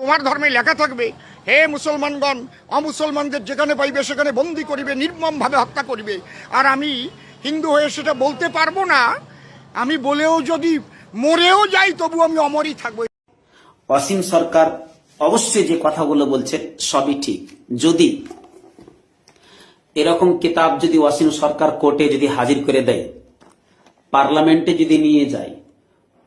তোমার ধর্মে লেখা থাকবে, হে মুসলমানগণ, অমুসলমানদের যেখানে পাইবে সেখানে বন্দি করিবে, নির্মমভাবে হত্যা করিবে। আর আমি হিন্দু হয়ে সেটা বলতে পারবো না। আমি বলেও যদি মরেও যাই তবু আমি অমরই থাকবো। ওয়াসিম সরকার অবশ্যই যে কথাগুলো বলছে সবই ঠিক। যদি এরকম কিতাব যদি ওয়াসিম সরকার কোর্টে যদি হাজির করে দেয়, পার্লামেন্টে যদি নিয়ে যায়,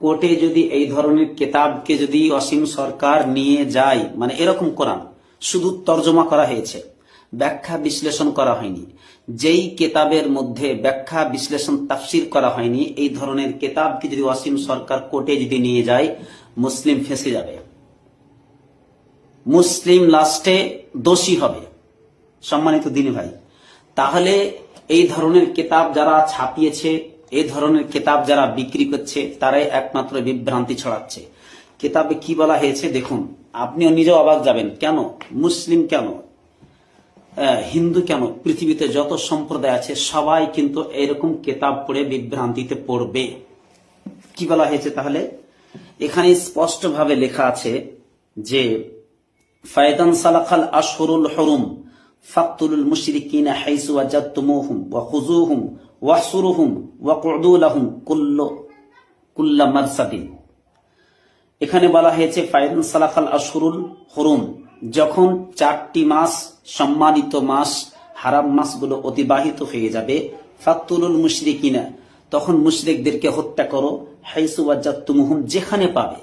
কোর্টে যদি এই ধরনের কিতাবকে যদি ওয়াসিম সরকার নিয়ে যায়, মানে এরকম কোরআন শুধু তর্জমা করা হয়েছে, ব্যাখ্যা বিশ্লেষণ করা হয়নি, যেই কিতাবের মধ্যে ব্যাখ্যা বিশ্লেষণ তাফসির করা হয়নি, এই ধরনের কিতাবকে যদি ওয়াসিম সরকার কোর্টে যদি নিয়ে যায়, মুসলিম ফেঁসে যাবে, মুসলিম লাস্টে দোষী হবে। সম্মানিত দিনী ভাই, তাহলে এই ধরনের কিতাব যারা ছাপিয়েছে, এই ধরনের কিতাব যারা বিক্রি করছে, তারাই একমাত্র বিভ্রান্তি ছড়াচ্ছে। কিতাবে কি বলা হয়েছে দেখুন, আপনিও নিজেও অবাক যাবেন। কেন মুসলিম, কেন হিন্দু, কেন পৃথিবীতে যত সম্প্রদায় আছে সবাই কিন্তু এরকম কিতাব পড়ে বিভ্রান্তিতে পড়বে। কি বলা হয়েছে তাহলে? এখানে স্পষ্ট ভাবে লেখা আছে যে ফায়দান সালাখাল আশহুরুল হুরুম ফাকতুলুল মুশরিকিনা হাইসু ওয়াজাদতুমুহুম ওয়া খুযুহুম ওয়াহসুরুহুম ওয়াকউদু লাহুম কুল্লা মারসাদিন। এখানে বলা হয়েছে ফায়দান সালাখাল আশহুরুল হুরুম, যখন 4টি মাস, সম্মানিত মাস, হারাম মাসগুলো অতিবাহিত হয়ে যাবে, ফাকতুলুল মুশরিকিনা, তখন মুশরিকদেরকে হত্যা করো, হাইসু ওয়াজাদতুমুহুম, যেখানে পাবে,